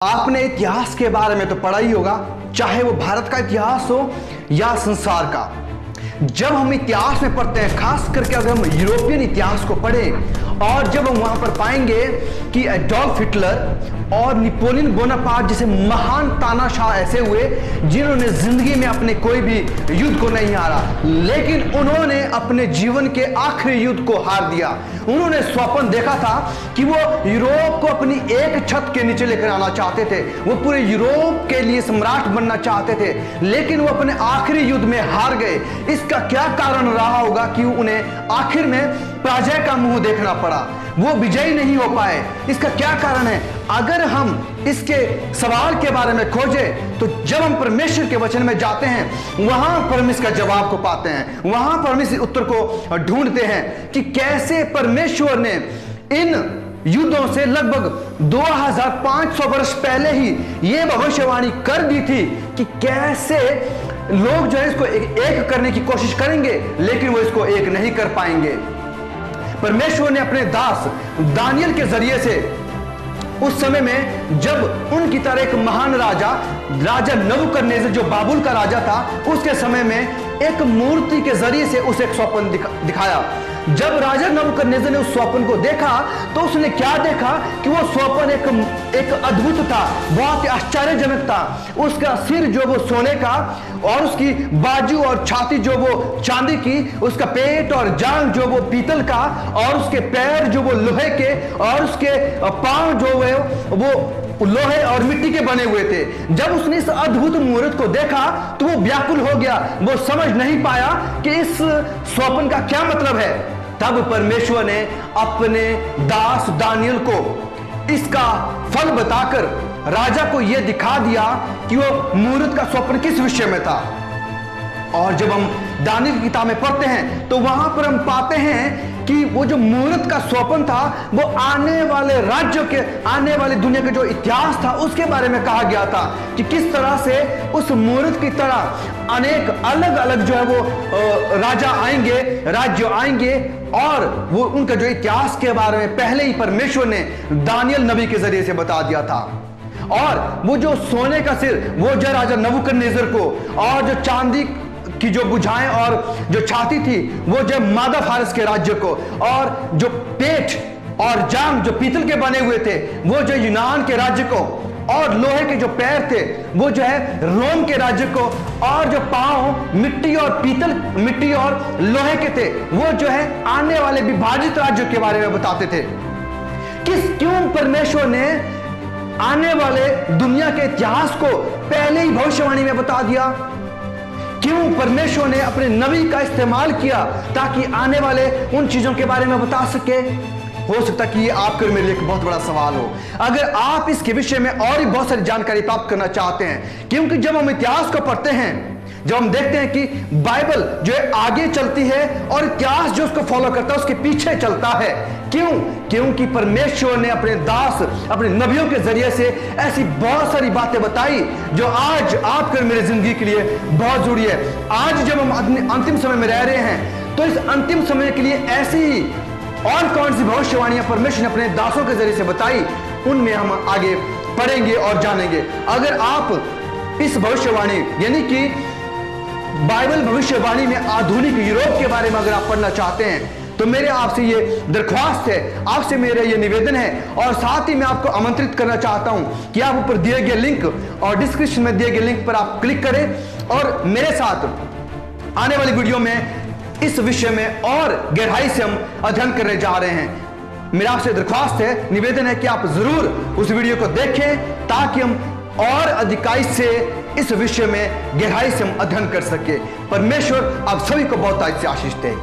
आपने इतिहास के बारे में तो पढ़ा ही होगा, चाहे वो भारत का इतिहास हो या संसार का। जब हम इतिहास में पढ़ते हैं, खास करके अगर हम यूरोपियन इतिहास को पढ़ें और जब हम वहां पर पाएंगे कि एडोल्फ हिटलर और नेपोलियन बोनापार्ट जैसे महान तानाशाह ऐसे हुए जिन्होंने जिंदगी में अपने कोई भी युद्ध को नहीं हारा, लेकिन उन्होंने अपने जीवन के आखिरी युद्ध को हार दिया। उन्होंने स्वप्न देखा था कि वो यूरोप को अपनी एक छत के नीचे लेकर आना चाहते थे, वो पूरे यूरोप के लिए सम्राट बनना चाहते थे, लेकिन वो अपने आखिरी युद्ध में हार गए। इसका क्या कारण रहा होगा कि उन्हें आखिर में पराजय का मुंह देखना पड़ा, वो विजयी नहीं हो पाए। इसका क्या कारण है? अगर हम इसके सवाल के बारे में खोजें तो जब हम परमेश्वर के वचन में जाते हैं वहां पर हम इसका जवाब को पाते हैं, वहां पर हम इस उत्तर को ढूंढते हैं कि कैसे परमेश्वर ने इन युद्धों से लगभग 2500 वर्ष पहले ही यह भविष्यवाणी कर दी थी कि कैसे लोग जो है इसको एक करने की कोशिश करेंगे, लेकिन वो इसको एक नहीं कर पाएंगे। परमेश्वर ने अपने दास दानियल के जरिए से उस समय में जब उनकी तरह एक महान राजा नबूकदनेस्सर जो बाबुल का राजा था, उसके समय में एक मूर्ति के जरिए से उसे एक स्वप्न दिखाया। जब राजा नबूकदनेस्सर ने उस स्वप्न को देखा तो उसने क्या देखा कि वो स्वप्न एक अद्भुत था, बहुत ही आश्चर्यजनक था। उसका सिर जो वो सोने का और उसकी बाजू और छाती जो वो चांदी की, उसका पेट और जांग जो वो पीतल का और उसके पैर जो वो लोहे के और उसके पांव जो है वो लोहे और मिट्टी के बने हुए थे। जब उसने इस अद्भुत मुहूर्त को देखा तो वो व्याकुल हो गया, वो समझ नहीं पाया कि इस स्वप्न का क्या मतलब है। तब परमेश्वर ने अपने दास दानियल को इसका फल बताकर राजा को यह दिखा दिया कि वो मुहूर्त का स्वप्न किस विषय में था। और जब हम दानियल की किताब में पढ़ते हैं तो वहां पर हम पाते हैं कि वो जो मुहूर्त का स्वप्न था वो आने वाले राज्यों के, आने वाली दुनिया के जो इतिहास था उसके बारे में कहा गया था कि किस तरह से उस मुहूर्त की तरह अनेक अलग अलग जो है वो राजा आएंगे, राज्य आएंगे, और वो उनका जो इतिहास के बारे में पहले ही परमेश्वर ने दानियल नबी के जरिए से बता दिया था। और वो जो सोने का सिर वो जो राजा नबूकदनेस्सर को, और जो चांदी की जो भुजाएं और जो छाती थी वो जो मादा फारस के राज्य को, और जो पेट और जांग जो पीतल के बने हुए थे वो जो यूनान के राज्य को, और लोहे के जो पैर थे वो जो है रोम के राज्य को, और जो पांव मिट्टी और लोहे के थे वो जो है आने वाले विभाजित राज्यों के बारे में बताते थे। क्यों परमेश्वर ने आने वाले दुनिया के इतिहास को पहले ही भविष्यवाणी में बता दिया? क्यों परमेश्वर ने अपने नबी का इस्तेमाल किया ताकि आने वाले उन चीजों के बारे में बता सके? हो सकता कि ये आपके मेरे लिए एक बहुत बड़ा सवाल हो। अगर आप इसके विषय में और भी बहुत सारी जानकारी प्राप्त करना चाहते हैं, क्योंकि जब हम इतिहास को पढ़ते हैं, जब हम देखते हैं कि बाइबल जो है आगे चलती है और इतिहास जो उसको फॉलो करता है उसके पीछे चलता है। क्योंकि परमेश्वर ने अपने दास, अपने नबियों के जरिए से ऐसी बहुत सारी बातें बताई जो आज आपके मेरे जिंदगी के लिए बहुत जरूरी है। आज जब हम अंतिम समय में रह रहे हैं तो इस अंतिम समय के लिए ऐसी ही और कौन सी भविष्यवाणियां परमेश्वर ने अपने दासों के जरिए से बताई, उनमें हम आगे पढ़ेंगे और जानेंगे। अगर आप इस भविष्यवाणी यानी कि बाइबल भविष्यवाणी में आधुनिक यूरोप के बारे में अगर आप पढ़ना चाहते हैं तो मेरे आपसे ये दरख्वास्त है, आपसे मेरा ये निवेदन है, और साथ ही मैं आपको आमंत्रित करना चाहता हूं कि आप ऊपर दिए गए लिंक और डिस्क्रिप्शन में दिए गए लिंक पर आप क्लिक करें और मेरे साथ आने वाली वीडियो में इस विषय में और गहराई से हम अध्ययन करने जा रहे हैं। मेरा आपसे दरख्वास्त है, निवेदन है कि आप जरूर उस वीडियो को देखें ताकि हम और अधिकाई से इस विषय में गहराई से हम अध्ययन कर सके। परमेश्वर आप सभी को बहुत से आशीष दे।